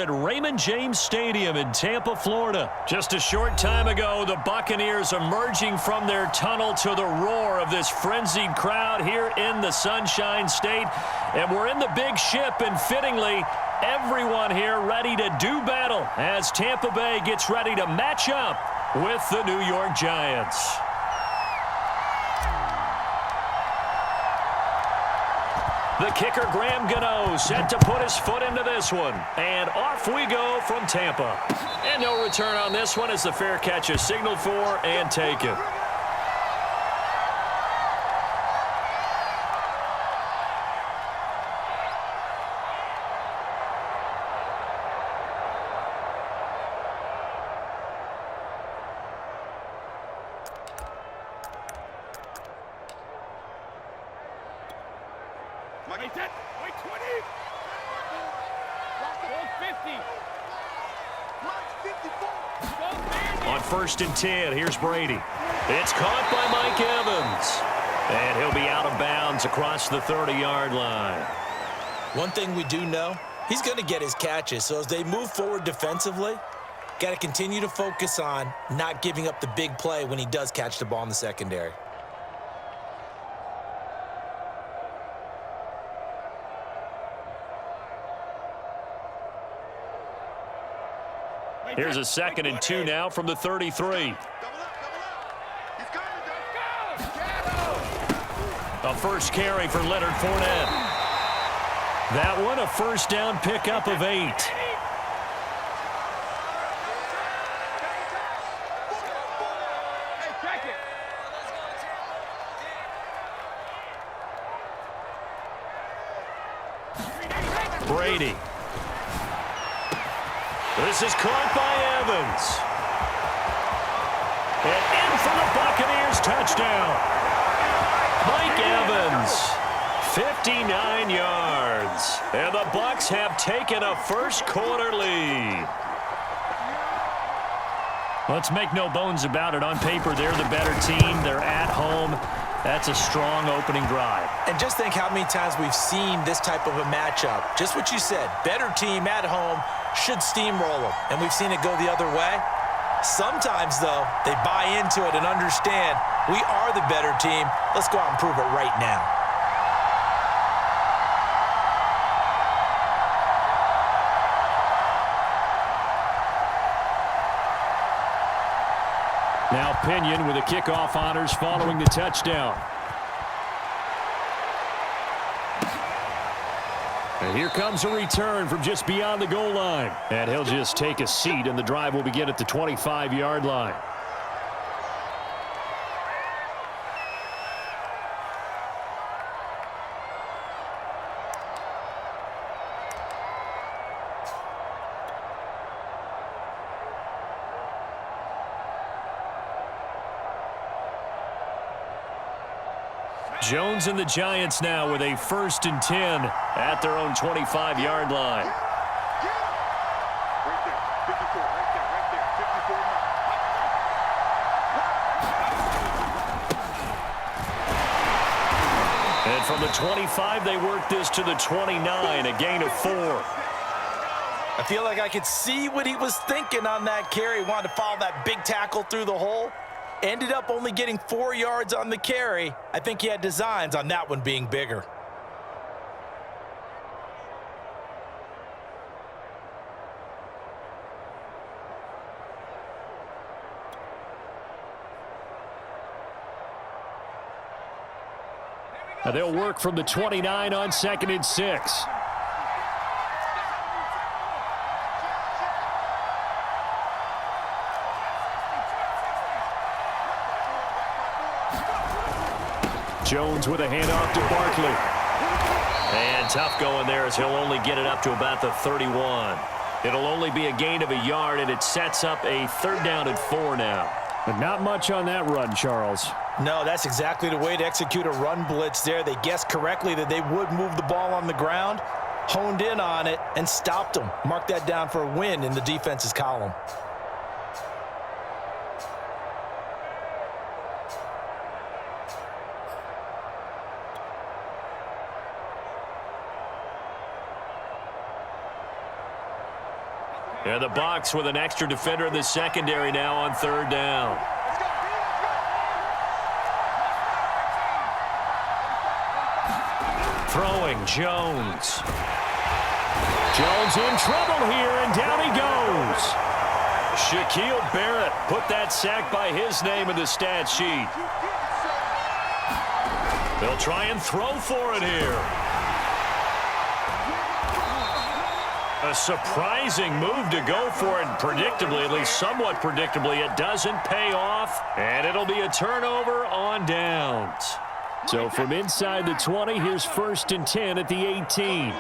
at Raymond James Stadium in Tampa, Florida. Just a short time ago, the Buccaneers emerging from their tunnel to the roar of this frenzied crowd here in the Sunshine State. And we're in the big ship, and fittingly, everyone here ready to do battle as Tampa Bay gets ready to match up with the New York Giants. The kicker, Graham Gano, set to put his foot into this one. And off we go from Tampa. And no return on this one as the fair catch is signaled for and taken. On 1st and 10, here's Brady. It's caught by Mike Evans. And he'll be out of bounds across the 30-yard line. One thing we do know, he's going to get his catches. So as they move forward defensively, got to continue to focus on not giving up the big play when he does catch the ball in the secondary. Here's a 2nd and 2 now from the 33. A first carry for Leonard Fournette. That one a first down pickup of 8. Brady. This is caught by Evans. And in for the Buccaneers, touchdown. Mike Evans, 59 yards. And the Bucs have taken a first-quarter lead. Let's make no bones about it. On paper, they're the better team. They're at home. That's a strong opening drive. And just think how many times we've seen this type of a matchup. Just what you said, better team at home should steamroll them. And we've seen it go the other way. Sometimes, though, they buy into it and understand we are the better team. Let's go out and prove it right now. Now Pinion with the kickoff honors following the touchdown. And here comes a return from just beyond the goal line. And he'll just take a seat, and the drive will begin at the 25-yard line. Jones and the Giants now with a 1st and 10 at their own 25-yard line. And from the 25, they work this to the 29, a gain of 4. I feel like I could see what he was thinking on that carry. Wanted to follow that big tackle through the hole. Ended up only getting 4 yards on the carry. I think he had designs on that one being bigger. Now they'll work from the 29 on 2nd and 6. Jones with a handoff to Barkley. And tough going there as he'll only get it up to about the 31. It'll only be a gain of a yard, and it sets up a 3rd down and 4 now. But not much on that run, Charles. No, that's exactly the way to execute a run blitz there. They guessed correctly that they would move the ball on the ground, honed in on it, and stopped them. Mark that down for a win in the defense's column. And the Bucs with an extra defender in the secondary now on third down. Throwing, Jones. Jones in trouble here, and down he goes. Shaquille Barrett put that sack by his name in the stat sheet. They'll try and throw for it here. A surprising move to go for it, predictably, at least somewhat predictably. It doesn't pay off, and it'll be a turnover on downs. So from inside the 20, here's 1st and 10 at the 18.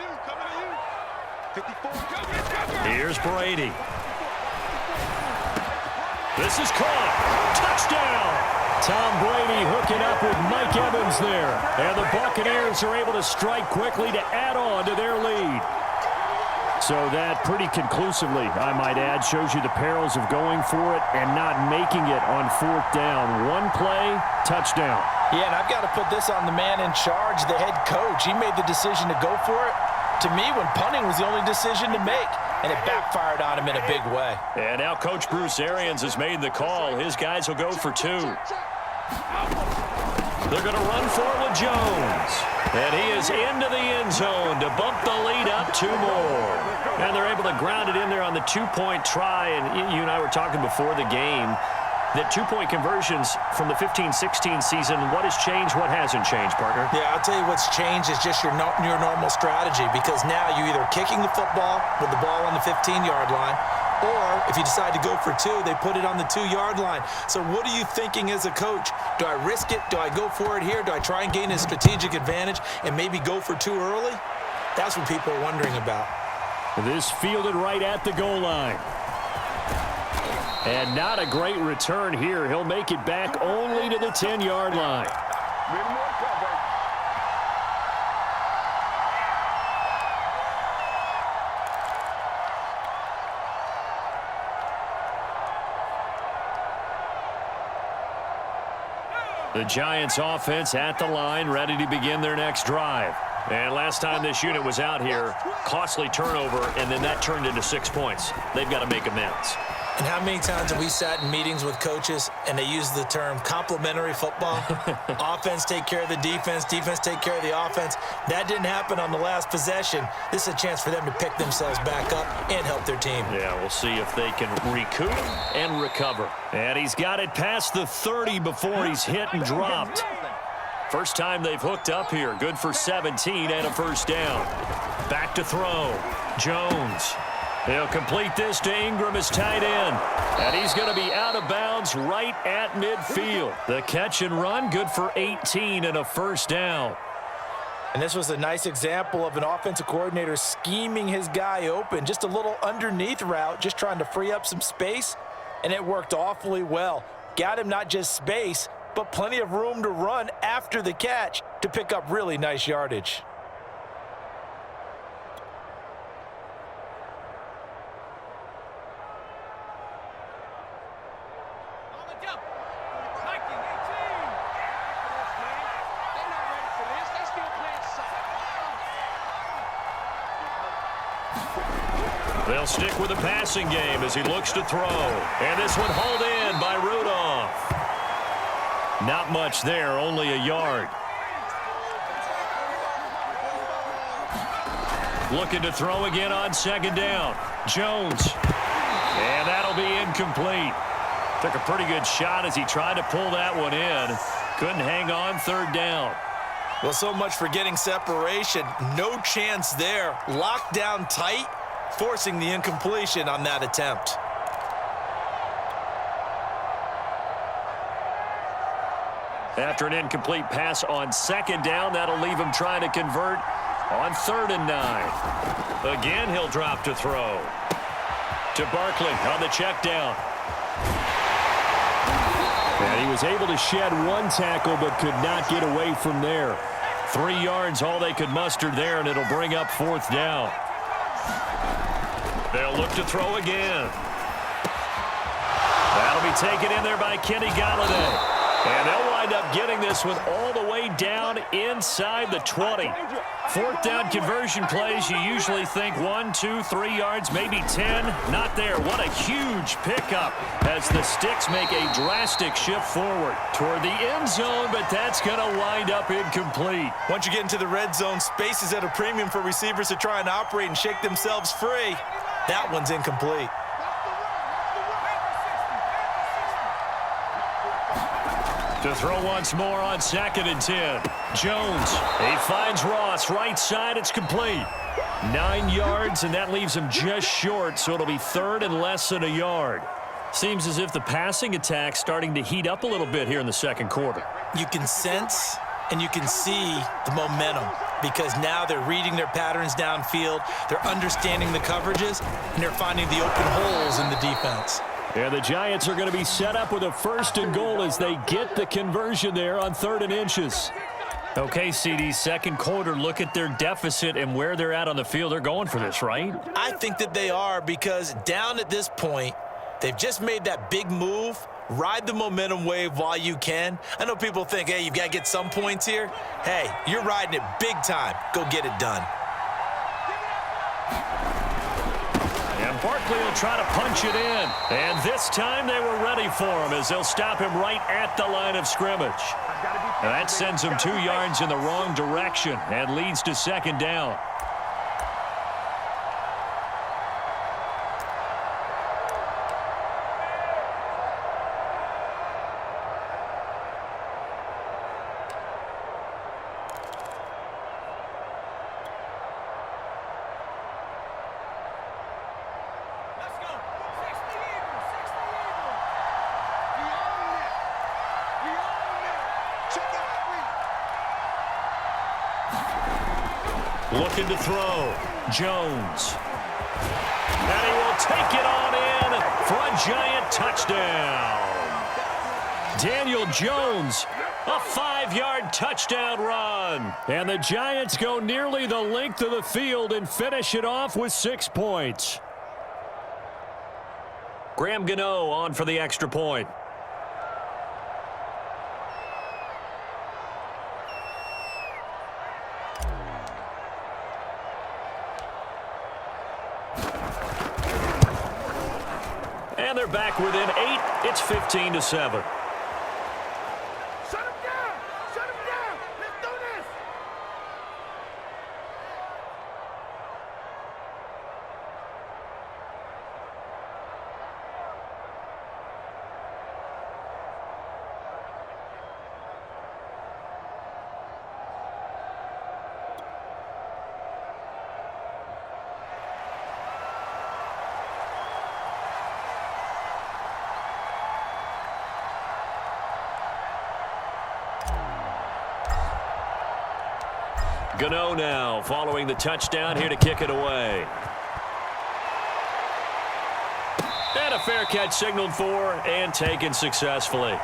Here's Brady. This is caught. Touchdown! Tom Brady hooking up with Mike Evans there. And the Buccaneers are able to strike quickly to add on to their lead. So that pretty conclusively, I might add, shows you the perils of going for it and not making it on 4th down. One play, touchdown. Yeah, and I've got to put this on the man in charge, the head coach. He made the decision to go for it. To me, when punting was the only decision to make, and it backfired on him in a big way. And now Coach Bruce Arians has made the call. His guys will go for 2. They're going to run for it with Jones. And he is into the end zone to bump the lead up 2 more. And they're able to ground it in there on the 2-point try. And you and I were talking before the game that 2-point conversions from the 15-16 season, what has changed, what hasn't changed, partner? Yeah, I'll tell you what's changed is just your normal strategy, because now you're either kicking the football with the ball on the 15-yard line, or if you decide to go for 2, they put it on the 2-yard line. So what are you thinking as a coach? Do I risk it? Do I go for it here? Do I try and gain a strategic advantage and maybe go for 2 early? That's what people are wondering about. This fielded right at the goal line. And not a great return here. He'll make it back only to the 10-yard line. The Giants offense at the line, ready to begin their next drive. And last time this unit was out here, costly turnover, and then that turned into 6 points. They've got to make amends. And how many times have we sat in meetings with coaches and they use the term complementary football? Offense take care of the defense, defense take care of the offense. That didn't happen on the last possession. This is a chance for them to pick themselves back up and help their team. Yeah, we'll see if they can recoup and recover. And he's got it past the 30 before he's hit and dropped. First time they've hooked up here. Good for 17 and a 1st down. Back to throw. Jones. He'll complete this to Ingram, his tight end. And he's going to be out of bounds right at midfield. The catch and run, good for 18 and a 1st down. And this was a nice example of an offensive coordinator scheming his guy open. Just a little underneath route, just trying to free up some space. And it worked awfully well. Got him not just space, but plenty of room to run after the catch to pick up really nice yardage. They'll stick with the passing game as he looks to throw. And this one hauled in by Rudolph. Not much there, only a yard. Looking to throw again on 2nd down. Jones. And that'll be incomplete. Took a pretty good shot as he tried to pull that one in. Couldn't hang on 3rd down. Well, so much for getting separation. No chance there. Locked down tight, forcing the incompletion on that attempt. After an incomplete pass on 2nd down, that'll leave him trying to convert on 3rd and 9. Again, he'll drop to throw. To Barkley on the check down. And he was able to shed 1 tackle but could not get away from there. 3 yards, all they could muster there, and it'll bring up 4th down. They'll look to throw again. That'll be taken in there by Kenny Galladay. And they'll wind up getting this one all the way down inside the 20. Fourth down conversion plays, you usually think 1, 2, 3 yards, maybe 10. Not there. What a huge pickup as the Sticks make a drastic shift forward toward the end zone, but that's going to wind up incomplete. Once you get into the red zone, space is at a premium for receivers to try and operate and shake themselves free. That one's incomplete. To throw once more on 2nd and 10. Jones, he finds Ross, right side, it's complete. 9 yards, and that leaves him just short, so it'll be 3rd and less than a yard. Seems as if the passing attack's starting to heat up a little bit here in the second quarter. You can sense and you can see the momentum because now they're reading their patterns downfield, they're understanding the coverages, and they're finding the open holes in the defense. And the Giants are going to be set up with a 1st and goal as they get the conversion there on 3rd and inches. Okay, CD, second quarter, look at their deficit and where they're at on the field. They're going for this, right? I think that they are because down at this point, they've just made that big move. Ride the momentum wave while you can. I know people think, hey, you've got to get some points here. Hey, you're riding it big time. Go get it done. And Barkley will try to punch it in. And this time they were ready for him as they'll stop him right at the line of scrimmage. And that sends him 2 yards in the wrong direction and leads to 2nd down. Looking to throw. Jones. And he will take it on in for a Giant touchdown. Daniel Jones, a 5-yard touchdown run. And the Giants go nearly the length of the field and finish it off with 6 points. Graham Gano on for the extra point. And they're back within 8. It's 15-7. Shut him down! Shut him down! Let's do this! Gano now following the touchdown here to kick it away. And a fair catch signaled for and taken successfully.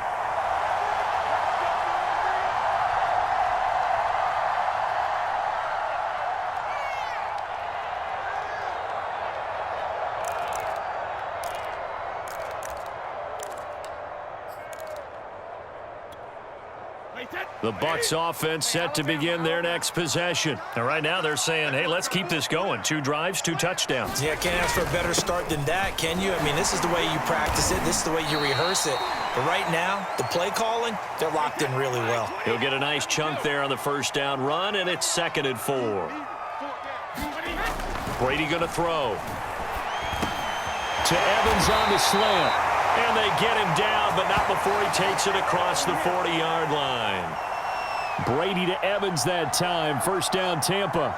The Bucs offense set to begin their next possession. And right now they're saying, hey, let's keep this going. 2 drives, 2 touchdowns. Yeah, can't ask for a better start than that, can you? I mean, this is the way you practice it. This is the way you rehearse it. But right now, the play calling, they're locked in really well. He'll get a nice chunk there on the 1st down run, and it's 2nd and 4. Brady going to throw. To Evans on the slant. And they get him down, but not before he takes it across the 40-yard line. Brady to Evans that time. 1st down, Tampa.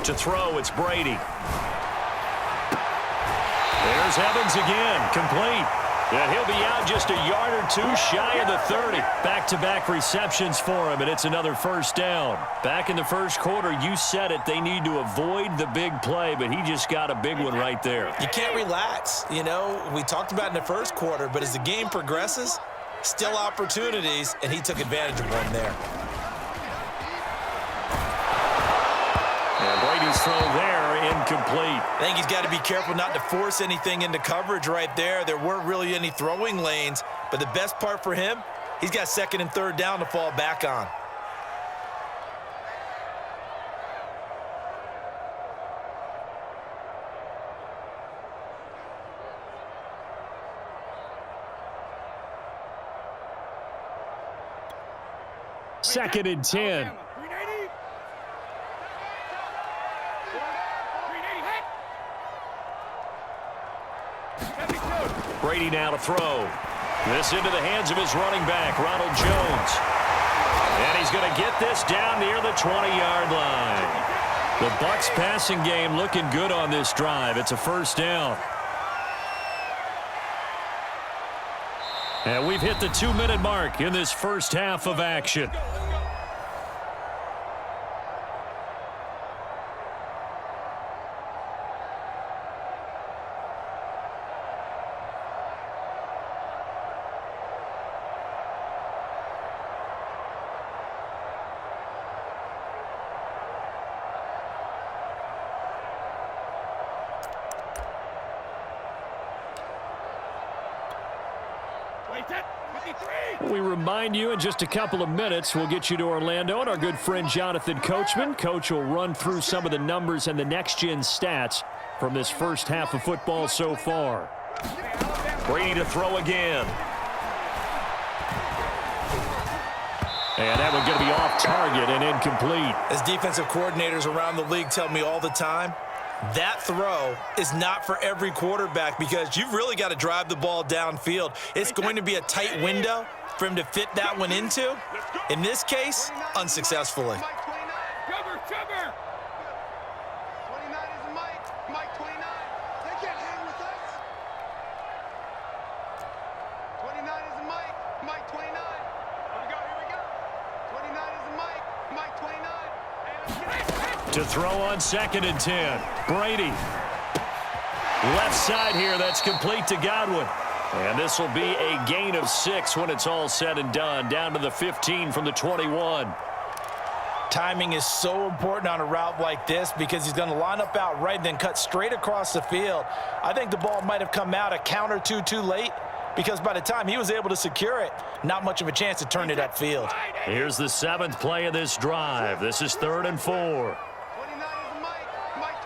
To throw, it's Brady. There's Evans again, complete. Yeah, he'll be out just a yard or 2 shy of the 30. Back-to-back receptions for him, and it's another 1st down. Back in the 1st quarter, you said it, they need to avoid the big play, but he just got a big one right there. You can't relax. You know, we talked about it in the 1st quarter, but as the game progresses, still opportunities, and he took advantage of one there. And Brady's throw there, incomplete. I think he's got to be careful not to force anything into coverage right there. There weren't really any throwing lanes, but the best part for him, he's got second and third down to fall back on. Second and 10. Brady now to throw. This into the hands of his running back, Ronald Jones. And he's going to get this down near the 20-yard line. The Bucs passing game looking good on this drive. It's a first down. And we've hit the 2-minute mark in this first half of action. We remind you in just a couple of minutes we'll get you to Orlando and our good friend Jonathan Coachman. Coach will run through some of the numbers and the next-gen stats from this first half of football so far. Brady to throw again. And that one's going to be off target and incomplete. As defensive coordinators around the league tell me all the time, that throw is not for every quarterback because you've really got to drive the ball downfield. It's going to be a tight window for him to fit that one into. In this case, unsuccessfully. 29 is Mike. Mike 29. They can't hang with us. 29 is Mike. Mike 29. Here we go. 29 is Mike. Mike 29. To throw on second and 10. Brady. Left side here. That's complete to Godwin. And this will be a gain of 6 when it's all said and done. Down to the 15 from the 21. Timing is so important on a route like this because he's going to line up out right and then cut straight across the field. I think the ball might have come out a count or two too late because by the time he was able to secure it, not much of a chance to turn it upfield. Here's the 7th play of this drive. This is 3rd and 4. 29 is Mike. Mike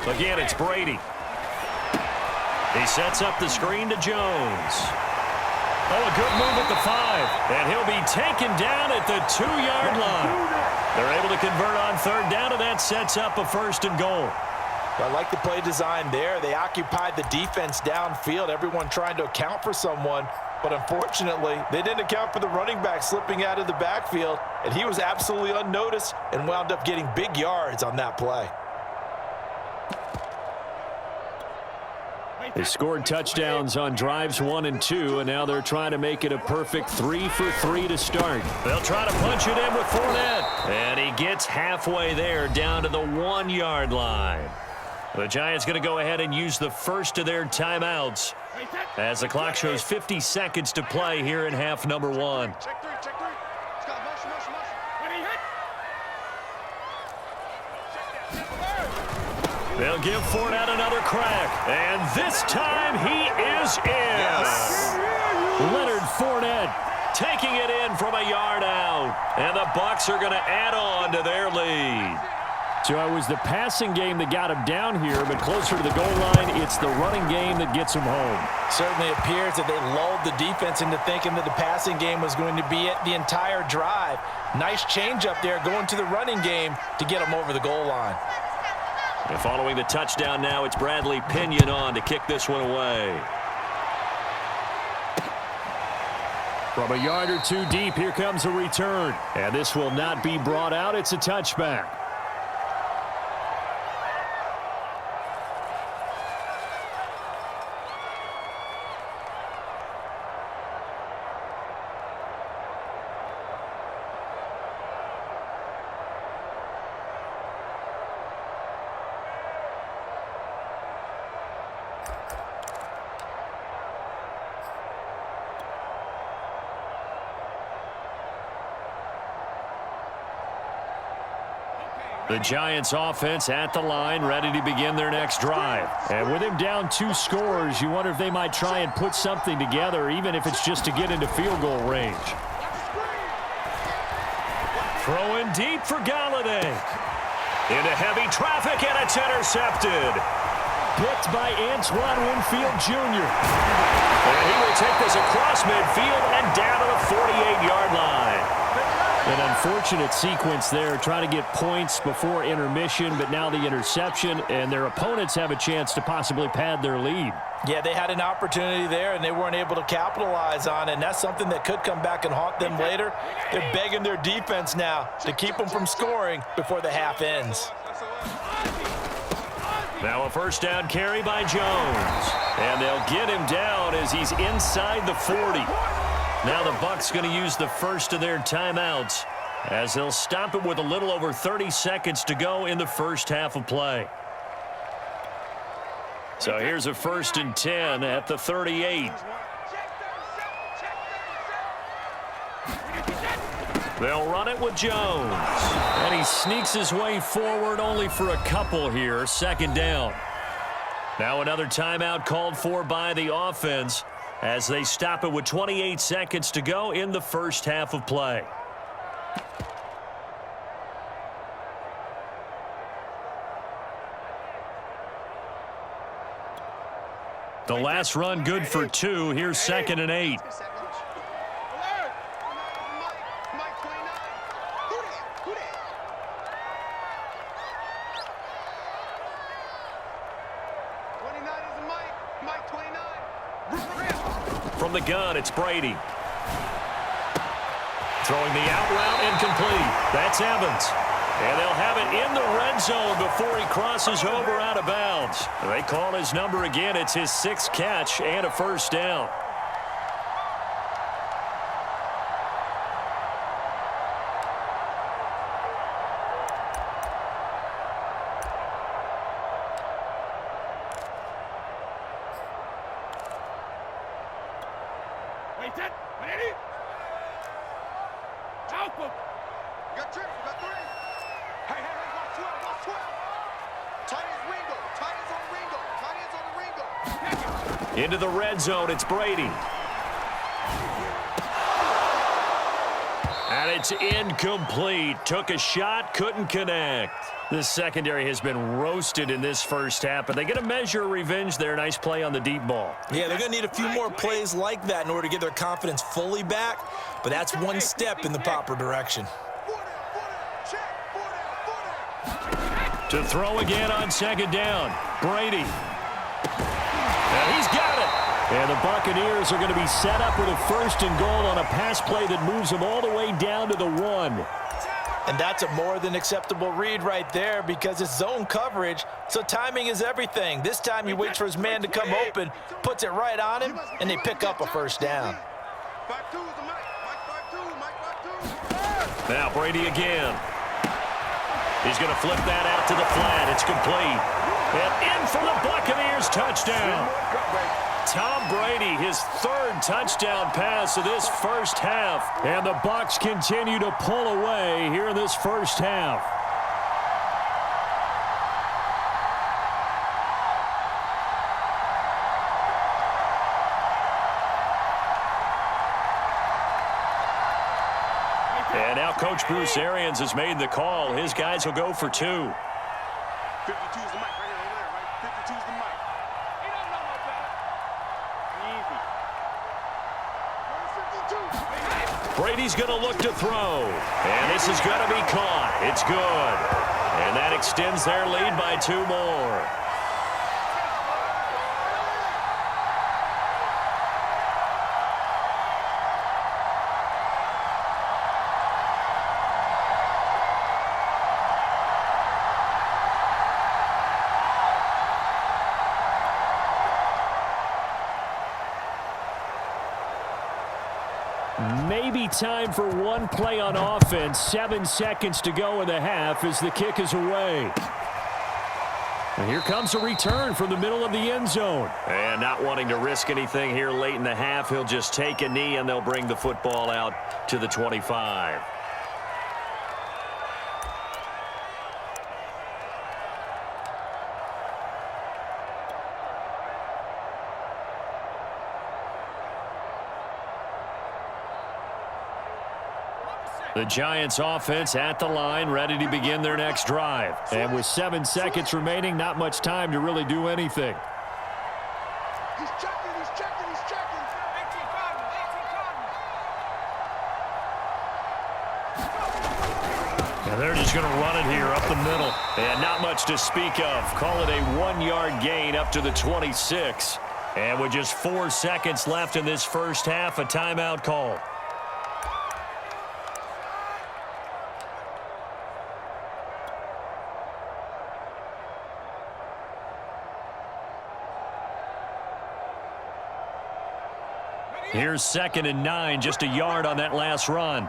29. Again, it's Brady. He sets up the screen to Jones. Oh, a good move at the 5. And he'll be taken down at the 2-yard line. They're able to convert on 3rd down, and that sets up a 1st and goal. I like the play design there. They occupied the defense downfield, everyone trying to account for someone. But unfortunately, they didn't account for the running back slipping out of the backfield, and he was absolutely unnoticed and wound up getting big yards on that play. They scored touchdowns on drives 1 and 2, and now they're trying to make it a perfect 3 for 3 to start. They'll try to punch it in with Fournette. And he gets halfway there down to the 1-yard line. The Giants going to go ahead and use the first of their timeouts as the clock shows 50 seconds to play here in half number 1. Check 3. Scott, motion. They'll give Fournette another crack, and this time he is in. Yes. Leonard Fournette taking it in from a yard out, and the Bucs are going to add on to their lead. So it was the passing game that got him down here, but closer to the goal line, it's the running game that gets him home. Certainly appears that they lulled the defense into thinking that the passing game was going to be it the entire drive. Nice change up there going to the running game to get him over the goal line. And following the touchdown now, it's Bradley Pinion on to kick this one away. From a yard or two deep, here comes a return. And this will not be brought out. It's a touchback. The Giants offense at the line, ready to begin their next drive. And with him down 2 scores, you wonder if they might try and put something together, even if it's just to get into field goal range. Throwing deep for Galladay. Into heavy traffic, and it's intercepted. Picked by Antoine Winfield Jr. And he will take this across midfield and down to the 48-yard line. An unfortunate sequence there, trying to get points before intermission, but now the interception, and their opponents have a chance to possibly pad their lead. Yeah, they had an opportunity there, and they weren't able to capitalize on it, and that's something that could come back and haunt them later. They're begging their defense now to keep them from scoring before the half ends. Now a first down carry by Jones, and they'll get him down as he's inside the 40. Now the Bucs going to use the first of their timeouts as they'll stop it with a little over 30 seconds to go in the first half of play. So here's a 1st and 10 at the 38. They'll run it with Jones. And he sneaks his way forward only for a couple here. 2nd down. Now another timeout called for by the offense as they stop it with 28 seconds to go in the first half of play. The last run good for 2. Here's 2nd and 8. From the gun, it's Brady. Throwing the out route, incomplete. That's Evans. And they'll have it in the red zone before he crosses over out of bounds. They call his number again. It's his 6th catch and a first down. Into the red zone, it's Brady. And it's incomplete. Took a shot, couldn't connect. This secondary has been roasted in this first half, but they get a measure of revenge there. Nice play on the deep ball. Yeah, they're going to need a few more plays like that in order to get their confidence fully back, but that's one step in the proper direction. To throw again on 2nd down, Brady. And he's got it. And the Buccaneers are going to be set up with a 1st and goal on a pass play that moves them all the way down to the 1. And that's a more than acceptable read right there because it's zone coverage, so timing is everything. This time he waits for his man to come open, puts it right on him, and they pick up a first down. Now Brady again. He's going to flip that out to the flat. It's complete. And in for the Buccaneers touchdown. Tom Brady, his 3rd touchdown pass of this first half. And the Bucs continue to pull away here in this first half. And now Coach Bruce Arians has made the call. His guys will go for 2. 52's the mic right here over there, right? 52's the mic. He don't know no better. Easy. Brady's going to look to throw. And this is going to be caught. It's good. And that extends their lead by 2 more. Maybe time for one play on offense. 7 seconds to go in the half as the kick is away. And here comes a return from the middle of the end zone. And not wanting to risk anything here late in the half, he'll just take a knee and they'll bring the football out to the 25. The Giants offense at the line, ready to begin their next drive. And with 7 seconds remaining, not much time to really do anything. He's checking, he's checking, he's checking. 18 Cardinals, And they're just going to run it here up the middle. And not much to speak of. Call it a 1-yard gain up to the 26. And with just 4 seconds left in this first half, a timeout call. Here's 2nd and 9, just a yard on that last run.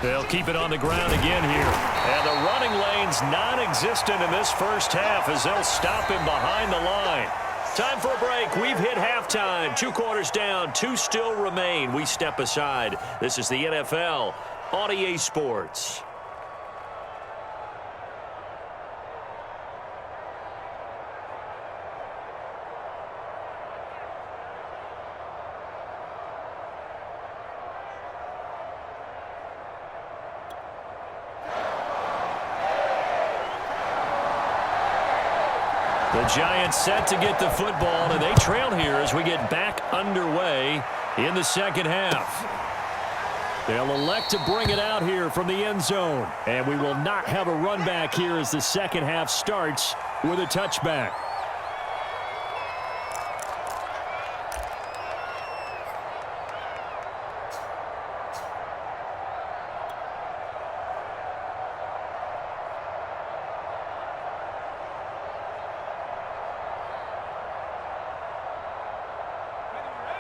They'll keep it on the ground again here. And the running lane's non-existent in this first half as they'll stop him behind the line. Time for a break. We've hit halftime. 2 quarters down, 2 still remain. We step aside. This is the NFL on EA Sports. The Giants set to get the football, and they trail here as we get back underway in the second half. They'll elect to bring it out here from the end zone, and we will not have a run back here as the second half starts with a touchback.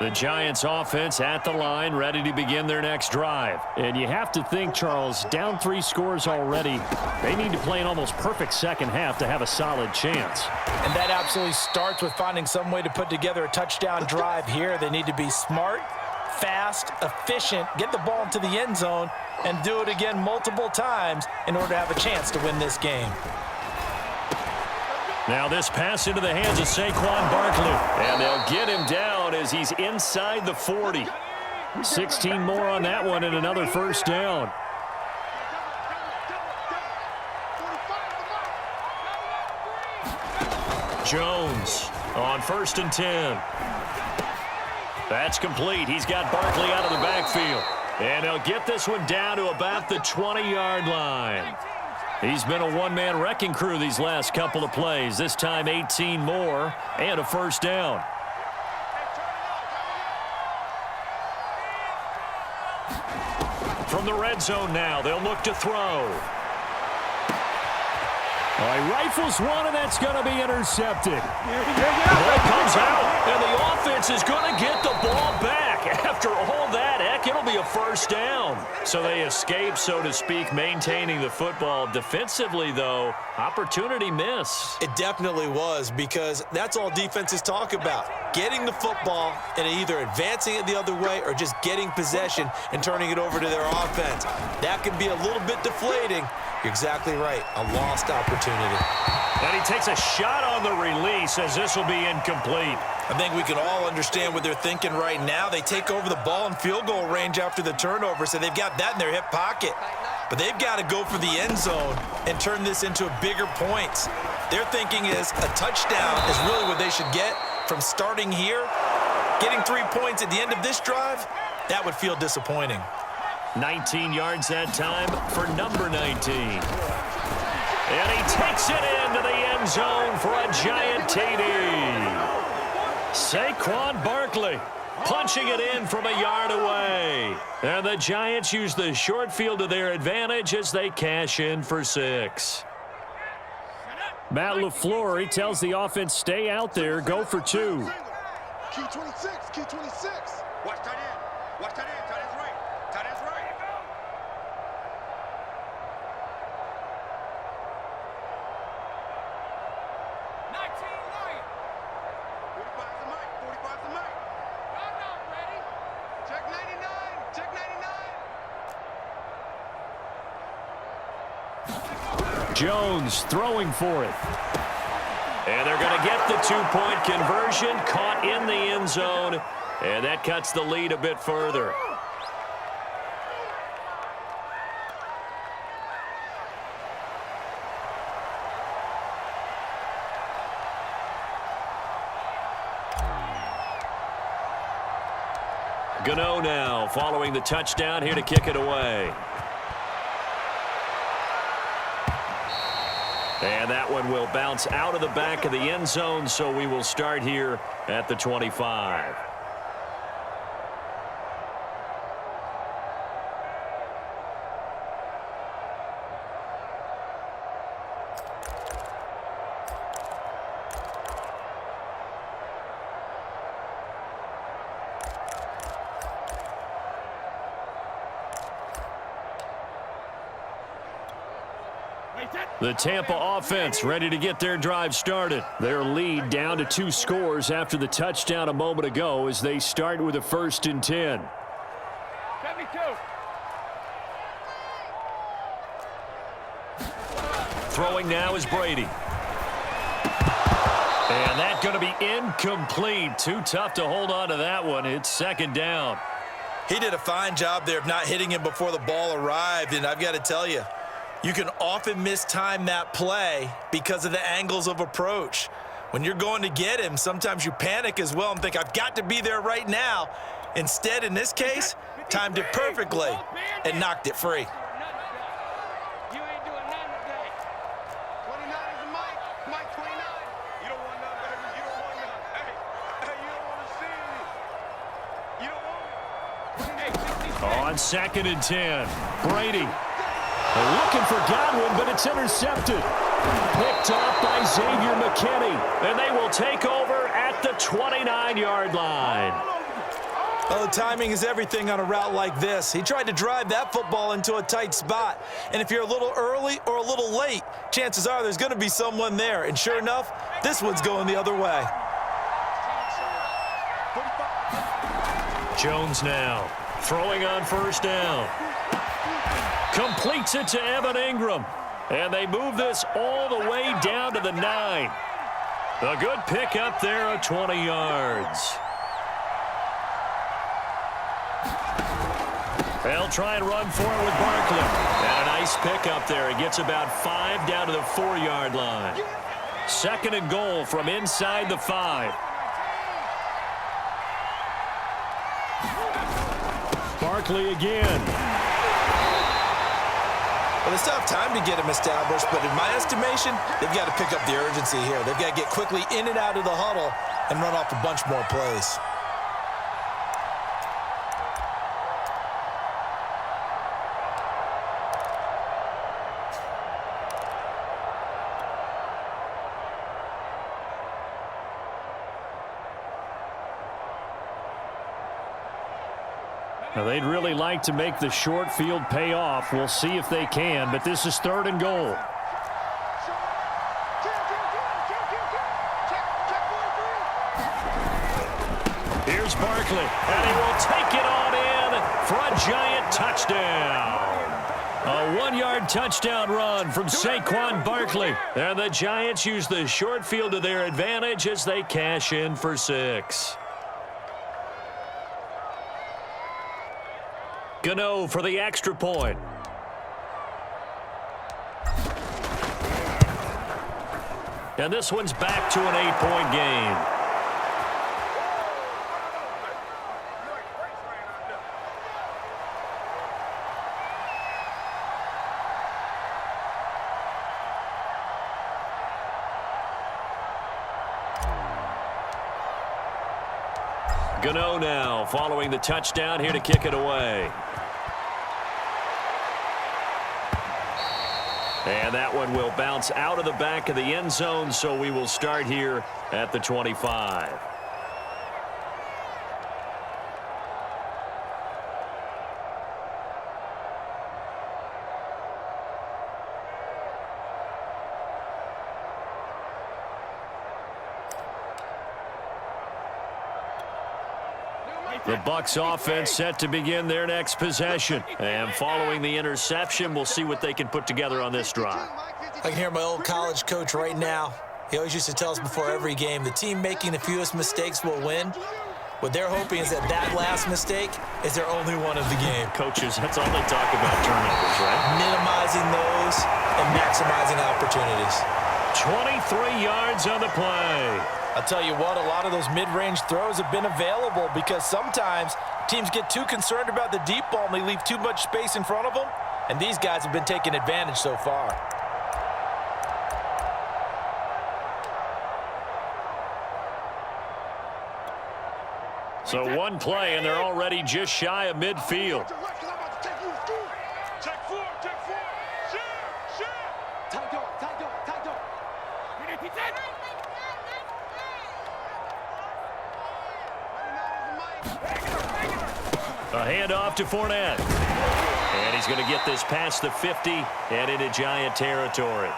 The Giants offense at the line, ready to begin their next drive. And you have to think, Charles, down 3 scores already. They need to play an almost perfect second half to have a solid chance. And that absolutely starts with finding some way to put together a touchdown drive here. They need to be smart, fast, efficient, get the ball into the end zone, and do it again multiple times in order to have a chance to win this game. Now this pass into the hands of Saquon Barkley. And they'll get him down as he's inside the 40. 16 more on that one and another first down. Jones on 1st and 10. That's complete. He's got Barkley out of the backfield. And they'll get this one down to about the 20-yard line. He's been a one-man wrecking crew these last couple of plays. This time 18 more and a first down. From the red zone now, they'll look to throw. All right, rifles one, and that's going to be intercepted. Ball comes out, and the offense is going to get the ball back. After all that, heck, it'll be a first down. So they escape, so to speak, maintaining the football. Defensively, though, opportunity miss. It definitely was, because that's all defenses talk about. Getting the football and either advancing it the other way or just getting possession and turning it over to their offense. That can be a little bit deflating. You're exactly right. A lost opportunity. And he takes a shot on the release as this will be incomplete. I think we can all understand what they're thinking right now. They take over the ball in field goal range after the turnover, so they've got that in their hip pocket. But they've got to go for the end zone and turn this into bigger points. Their thinking is a touchdown is really what they should get from starting here. Getting 3 points at the end of this drive, that would feel disappointing. 19 yards that time for number 19. And he takes it into the end zone for a giant TD. Saquon Barkley punching it in from a yard away. And the Giants use the short field to their advantage as they cash in for 6. Matt LaFleur, he tells the offense, stay out there, go for 2. Key 26, key 26. Watch tight end. Watch tight end. Tight end's right. Tight end's right. 19 right. 45's the mic. 45's the mic. I'm not ready. Check 99. Check 99. Jones throwing for it. And they're going to get the 2-point conversion, caught in the end zone And that cuts the lead a bit further. Gano now following the touchdown here to kick it away. And that one will bounce out of the back of the end zone, so we will start here at the 25. The Tampa offense ready to get their drive started. Their lead down to 2 scores after the touchdown a moment ago as they start with a 1st and 10. 72. Throwing now is Brady. And that's going to be incomplete. Too tough to hold on to that one. It's 2nd down. He did a fine job there of not hitting him before the ball arrived, and I've got to tell you, you can often mistime that play because of the angles of approach. When you're going to get him, sometimes you panic as well and think, I've got to be there right now. Instead, in this case, timed it perfectly and knocked it free. You ain't doing nothing today. 29 is the mic. Mic 29. You don't want none, baby. You don't want none. Hey, you don't want to see me. You don't want it. Hey, 60. On 2nd and 10, Brady. They're looking for Godwin, but it's intercepted. Picked off by Xavier McKinney. And they will take over at the 29-yard line. Well, the timing is everything on a route like this. He tried to drive that football into a tight spot. And if you're a little early or a little late, chances are there's going to be someone there. And sure enough, this one's going the other way. Jones now throwing on 1st down. Completes it to Evan Ingram. And they move this all the way down to the 9. A good pick up there at 20 yards. They'll try and run for it with Barkley. And a nice pick up there. He gets about 5 down to the 4-yard line. 2nd and goal from inside the 5. Barkley again. Well, they still have time to get him established, but in my estimation, they've got to pick up the urgency here. They've got to get quickly in and out of the huddle and run off a bunch more plays. Now, they'd really like to make the short field pay off. We'll see if they can, but this is 3rd and goal. Here's Barkley, and he will take it on in for a giant touchdown. A 1-yard touchdown run from Saquon Barkley. And the Giants use the short field to their advantage as they cash in for 6. Gano for the extra point. And this one's back to an 8-point game. Gano now following the touchdown here to kick it away. And that one will bounce out of the back of the end zone, so we will start here at the 25. The Bucs offense set to begin their next possession. And following the interception, we'll see what they can put together on this drive. I can hear my old college coach right now. He always used to tell us before every game, the team making the fewest mistakes will win. What they're hoping is that that last mistake is their only one of the game. Coaches, that's all they talk about, turnovers, right? Minimizing those and maximizing opportunities. 23 yards on the play. I'll tell you what, a lot of those mid-range throws have been available because sometimes teams get too concerned about the deep ball and they leave too much space in front of them, and these guys have been taking advantage so far. So one play, and they're already just shy of midfield. Check four. Share. Tight dog. A handoff to Fournette. And he's going to get this past the 50 and into Giant territory.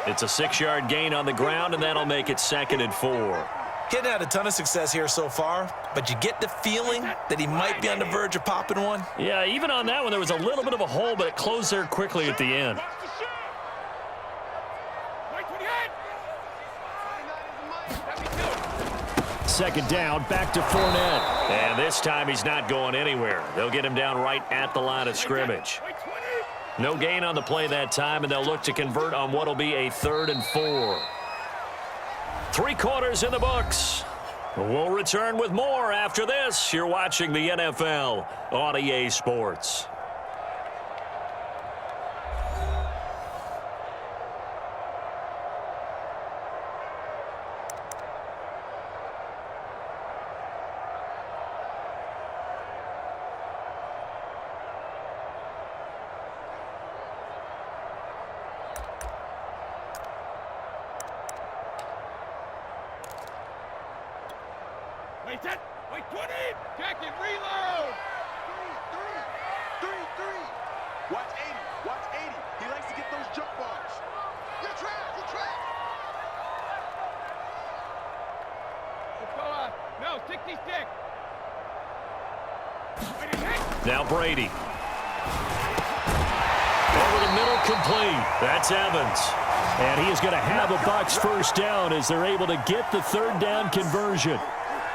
It's a 6-yard gain on the ground, and that'll make it 2nd and 4. Getting had a ton of success here so far, but you get the feeling that he might be on the verge of popping one. Yeah, even on that one, there was a little bit of a hole, but it closed there quickly at the end. Second down, back to Fournette. And this time he's not going anywhere. They'll get him down right at the line of scrimmage. No gain on the play that time, and they'll look to convert on what will be a 3rd and 4. 3 quarters in the books. We'll return with more after this. You're watching the NFL on EA Sports. Wait, 20. Jack it, reload. Three. Watch 80. He likes to get those jump balls. You're trapped. No, 60-stick. Now Brady. Over the middle, complete. That's Evans. And he is going to have a Bucs first down as they're able to get the 3rd down conversion.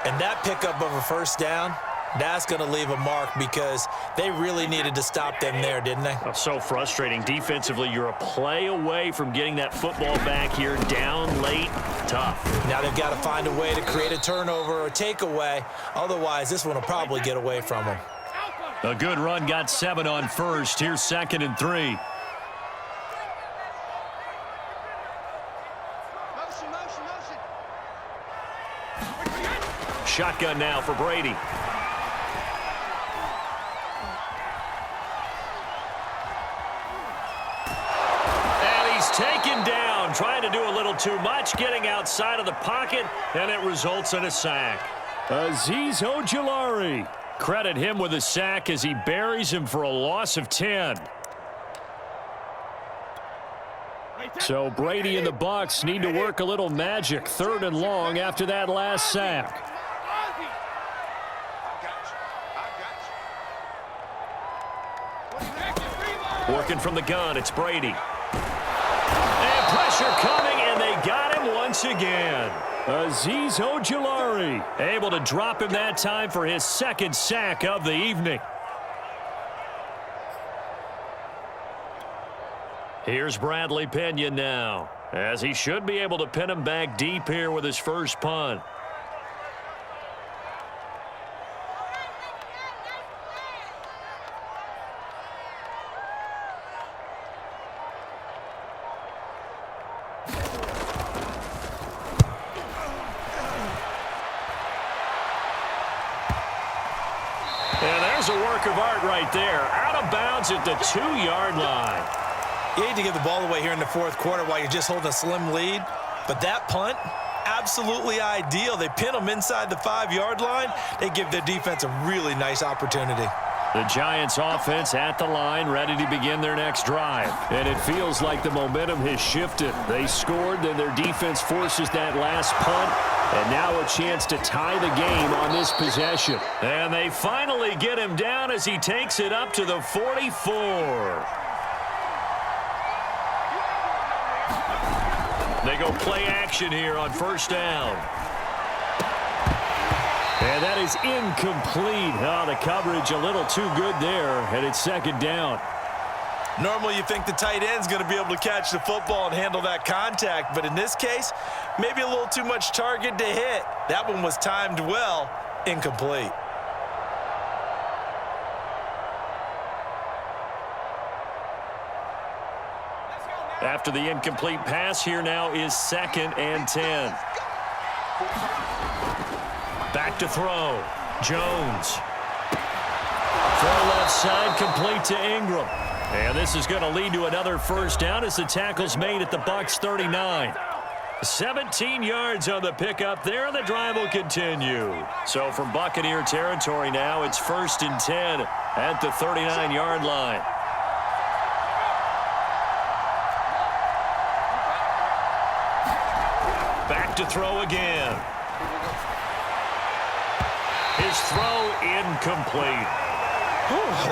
And that pickup of a first down, that's going to leave a mark because they really needed to stop them there, didn't they? Oh, so frustrating. Defensively, you're a play away from getting that football back here down late. Tough. Now they've got to find a way to create a turnover or takeaway. Otherwise, this one will probably get away from them. A good run got 7 on first. Here's 2nd and 3. Shotgun now for Brady. And he's taken down, trying to do a little too much, getting outside of the pocket, and it results in a sack. Azeez Ojulari. Credit him with a sack as he buries him for a loss of 10. So Brady and the Bucs need to work a little magic. 3rd and long after that last sack. Working from the gun, it's Brady. And pressure coming, and they got him once again. Azeez Ojulari able to drop him that time for his 2nd sack of the evening. Here's Bradley Pinion now, as he should be able to pin him back deep here with his first punt. And there's a work of art right there. Out of bounds at the 2-yard line. You hate to give the ball away here in the 4th quarter while you're just holding a slim lead. But that punt, absolutely ideal. They pin them inside the 5-yard line. They give their defense a really nice opportunity. The Giants offense at the line, ready to begin their next drive. And it feels like the momentum has shifted. They scored, then their defense forces that last punt. And now a chance to tie the game on this possession. And they finally get him down as he takes it up to the 44. They go play action here on first down. And that is incomplete. Oh, the coverage a little too good there, and it's second down. Normally you think the tight end's going to be able to catch the football and handle that contact, but in this case, maybe a little too much target to hit. That one was timed well, incomplete. After the incomplete pass, here now is 2nd and 10. Back to throw. Jones. Throw left side, complete to Ingram. And this is going to lead to another first down as the tackle's made at the Bucs 39. 17 yards on the pickup there, and the drive will continue. So from Buccaneer territory now, it's 1st and 10 at the 39-yard line. Back to throw again. His throw incomplete.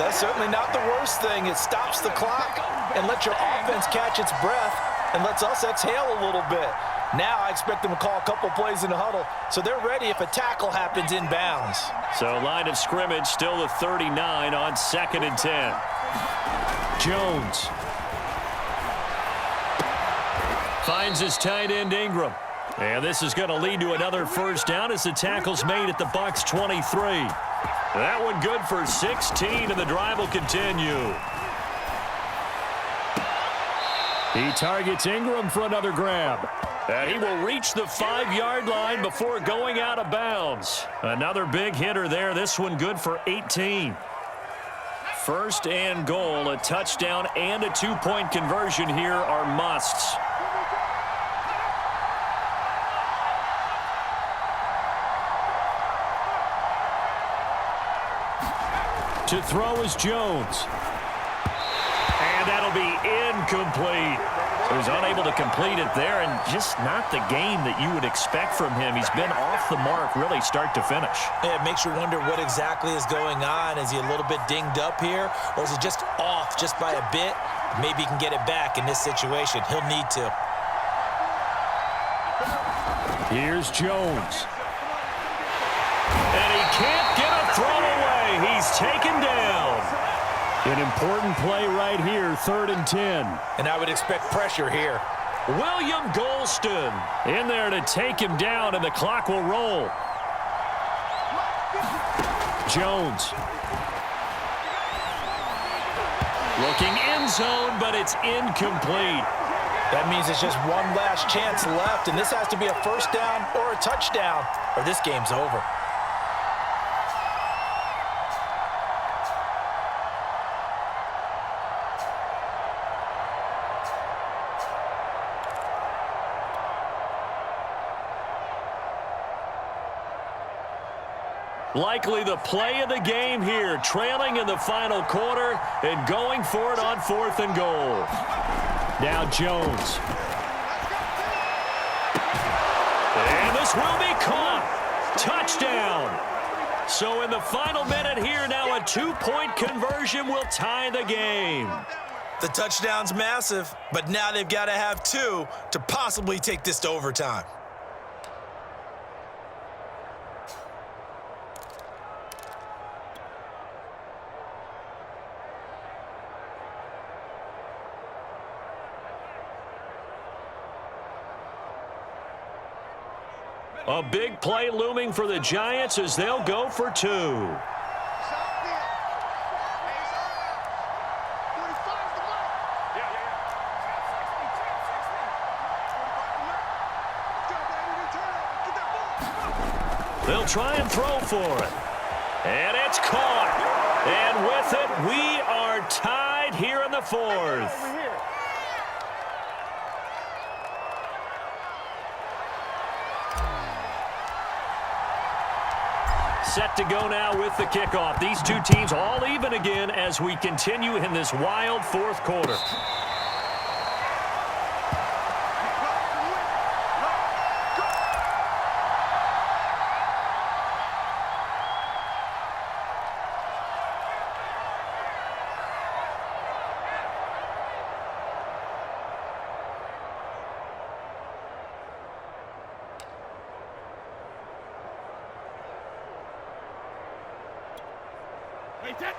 That's certainly not the worst thing. It stops the clock and lets your offense catch its breath and lets us exhale a little bit. Now I expect them to call a couple plays in the huddle, so they're ready if a tackle happens inbounds. So line of scrimmage still the 39 on 2nd and 10. Jones finds his tight end Ingram. And this is going to lead to another first down as the tackle's made at the Bucs 23. That one good for 16, and the drive will continue. He targets Ingram for another grab. And he will reach the 5-yard line before going out of bounds. Another big hitter there. This one good for 18. 1st and goal, a touchdown and a 2-point conversion here are musts. To throw is Jones. And that'll be incomplete. So he's unable to complete it there, and just not the game that you would expect from him. He's been off the mark really start to finish. Yeah, it makes you wonder what exactly is going on. Is he a little bit dinged up here, or is he just off just by a bit? Maybe he can get it back in this situation. He'll need to. Here's Jones. And he can't get a throw away. He's taken down. An important play right here, 3rd and 10. And I would expect pressure here. William Golston in there to take him down, and the clock will roll. Jones. Looking end zone, but it's incomplete. That means it's just one last chance left, and this has to be a first down or a touchdown, or this game's over. Likely the play of the game here, trailing in the final quarter and going for it on 4th and goal. Now Jones. And this will be caught. Touchdown. So in the final minute here, now a 2-point conversion will tie the game. The touchdown's massive, but now they've got to have 2 to possibly take this to overtime. A big play looming for the Giants as they'll go for 2. They'll try and throw for it. And it's caught. And with it, we are tied here in the 4th. Set to go now with the kickoff. These two teams all even again as we continue in this wild 4th quarter.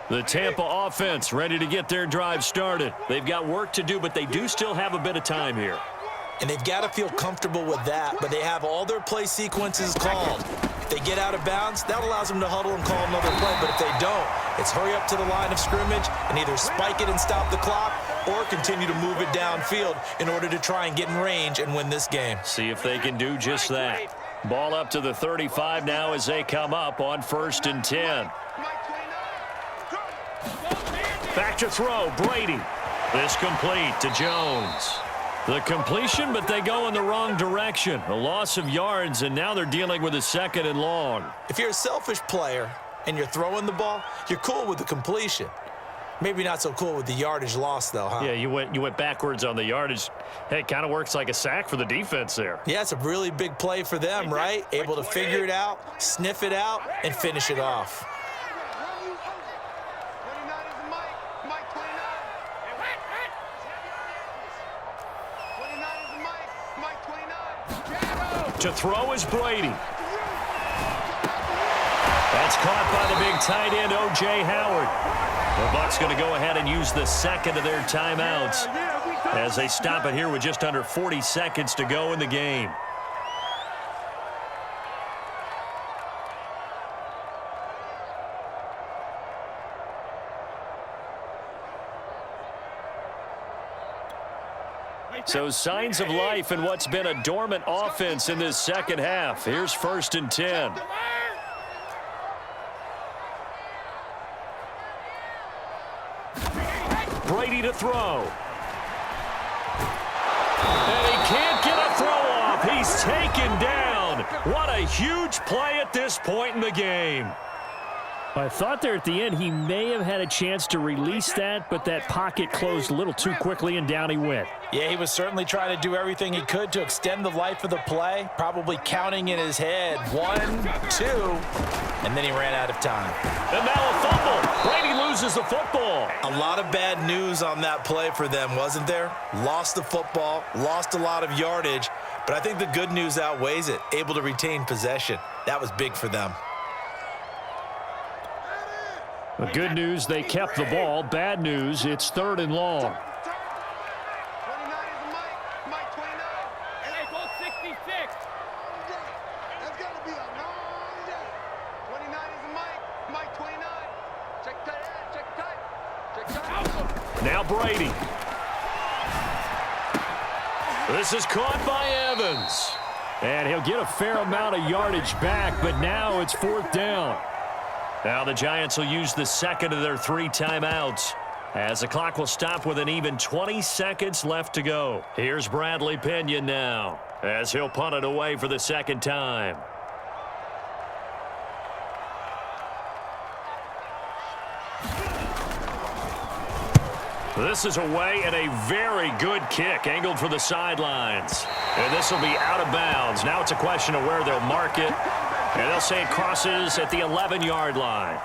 The Tampa offense ready to get their drive started. They've got work to do, but they do still have a bit of time here. And they've got to feel comfortable with that, but they have all their play sequences called. If they get out of bounds, that allows them to huddle and call another play, but if they don't, it's hurry up to the line of scrimmage and either spike it and stop the clock or continue to move it downfield in order to try and get in range and win this game. See if they can do just that. Ball up to the 35 now as they come up on 1st and 10. Back to throw, Brady. This complete to Jones. The completion, but they go in the wrong direction. A loss of yards, and now they're dealing with a 2nd and long. If you're a selfish player and you're throwing the ball, you're cool with the completion. Maybe not so cool with the yardage loss, though, huh? Yeah, you went backwards on the yardage. Hey, it kind of works like a sack for the defense there. Yeah, it's a really big play for them, right? Able to figure it out, sniff it out, and finish it off. To throw is Brady. That's caught by the big tight end, O.J. Howard. The Bucs going to go ahead and use the 2nd of their timeouts as they stop it here with just under 40 seconds to go in the game. So signs of life in what's been a dormant offense in this second half. Here's 1st and 10. Brady to throw. And he can't get a throw off. He's taken down. What a huge play at this point in the game. I thought there at the end he may have had a chance to release that, but that pocket closed a little too quickly, and down he went. Yeah, he was certainly trying to do everything he could to extend the life of the play, probably counting in his head 1, 2, and then he ran out of time. And now a fumble. Brady loses the football. A lot of bad news on that play for them, wasn't there? Lost the football, lost a lot of yardage, but I think the good news outweighs it. Able to retain possession. That was big for them. The good news, they kept the ball. Bad news, it's 3rd and long. 29 is Mike 29. Hey, go 66. That's got to be a long day. 29 is Mike 29. Check tight. Now Brady. This is caught by Evans. And he'll get a fair amount of yardage back, but now it's 4th down. Now the Giants will use the 2nd of their 3 timeouts as the clock will stop with an even 20 seconds left to go. Here's Bradley Pinion now as he'll punt it away for the 2nd time. This is away and a very good kick angled for the sidelines. And this will be out of bounds. Now it's a question of where they'll mark it. And they'll say it crosses at the 11-yard line.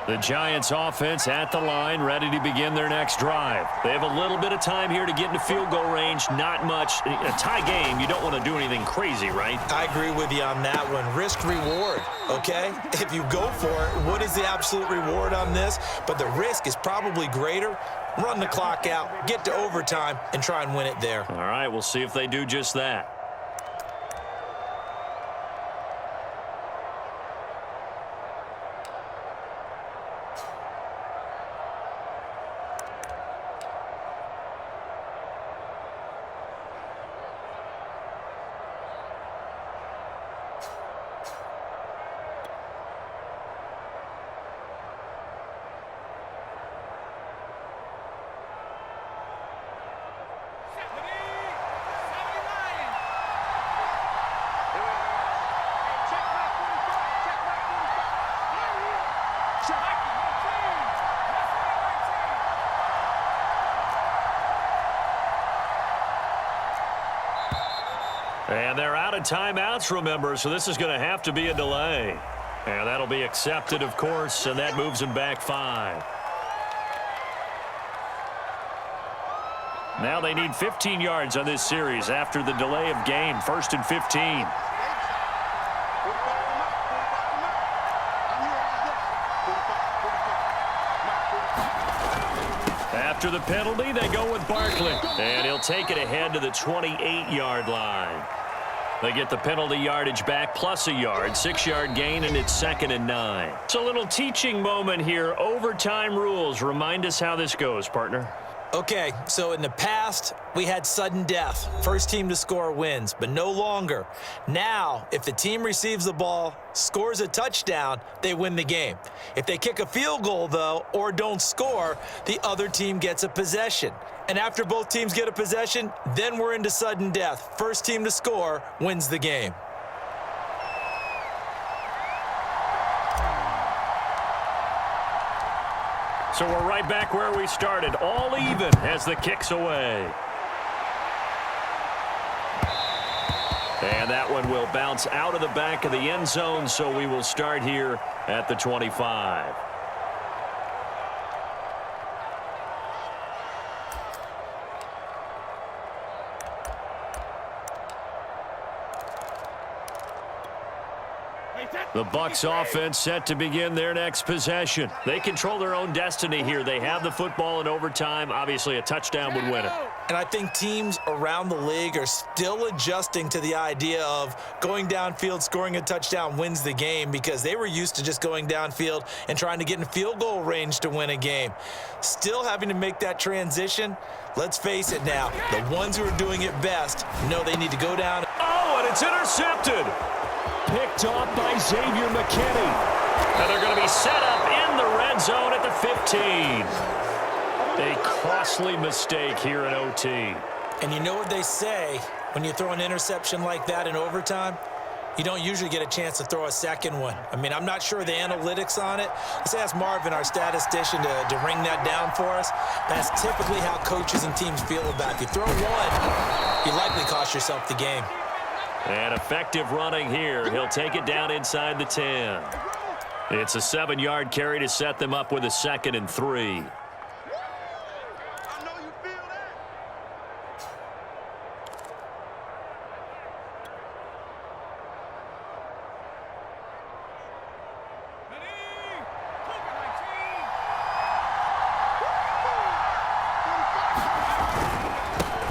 The Giants offense at the line, ready to begin their next drive. They have a little bit of time here to get into field goal range, not much. A tie game, you don't want to do anything crazy, right? I agree with you on that one. Risk reward, okay? If you go for it, what is the absolute reward on this? But the risk is probably greater. Run the clock out, get to overtime, and try and win it there. All right, we'll see if they do just that. And they're out of timeouts, remember, so this is going to have to be a delay. And that'll be accepted, of course, and that moves them back 5. Now they need 15 yards on this series after the delay of game. 1st and 15. After the penalty, they go with Barkley. And he'll take it ahead to the 28-yard line. They get the penalty yardage back plus a yard, 6-yard gain, and it's 2nd and 9. It's a little teaching moment here. Overtime rules. Remind us how this goes, partner. Okay, so in the past, we had sudden death. First team to score wins, but no longer. Now, if the team receives the ball, scores a touchdown, they win the game. If they kick a field goal, though, or don't score, the other team gets a possession. And after both teams get a possession, then we're into sudden death. First team to score wins the game. So we're right back where we started, all even as the kick's away. And that one will bounce out of the back of the end zone, so we will start here at the 25. The Bucs offense set to begin their next possession. They control their own destiny here. They have the football in overtime. Obviously, a touchdown would win it. And I think teams around the league are still adjusting to the idea of going downfield, scoring a touchdown wins the game, because they were used to just going downfield and trying to get in field goal range to win a game. Still having to make that transition. Let's face it now, the ones who are doing it best know they need to go down. Oh, and it's intercepted. Picked off by Xavier McKinney. And they're going to be set up in the red zone at the 15. A costly mistake here in OT. And you know what they say, when you throw an interception like that in overtime, you don't usually get a chance to throw a second one. I mean, I'm not sure the analytics on it. Let's ask Marvin, our statistician, to ring that down for us. That's typically how coaches and teams feel about it. If you throw one, you likely cost yourself the game. And effective running here. He'll take it down inside the 10. It's a 7-yard carry to set them up with a 2nd and 3.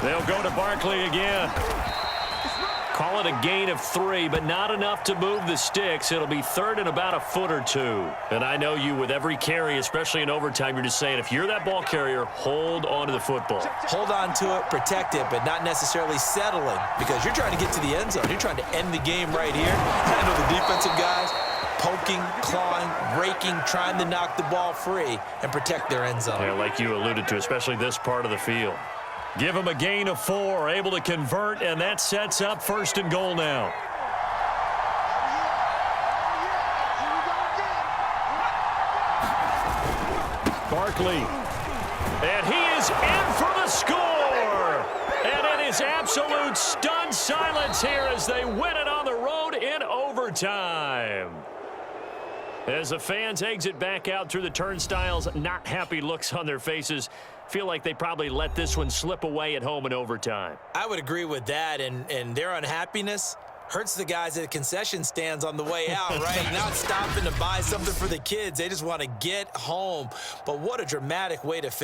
They'll go to Barkley again. Call it a gain of 3, but not enough to move the sticks. It'll be 3rd and about a foot or 2. And I know you, with every carry, especially in overtime, you're just saying, if you're that ball carrier, hold on to the football. Hold on to it, protect it, but not necessarily settling, because you're trying to get to the end zone. You're trying to end the game right here. I know the defensive guys poking, clawing, raking, trying to knock the ball free and protect their end zone. Yeah, like you alluded to, especially this part of the field. Give them a gain of 4, able to convert, and that sets up 1st and goal now. Barkley, and he is in for the score. And it is absolute stunned silence here as they win it on the road in overtime. As the fans exit back out through the turnstiles, not happy looks on their faces. Feel like they probably let this one slip away at home in overtime. I would agree with that, and their unhappiness hurts the guys at the concession stands on the way out, right? Not stopping to buy something for the kids. They just want to get home. But what a dramatic way to finish.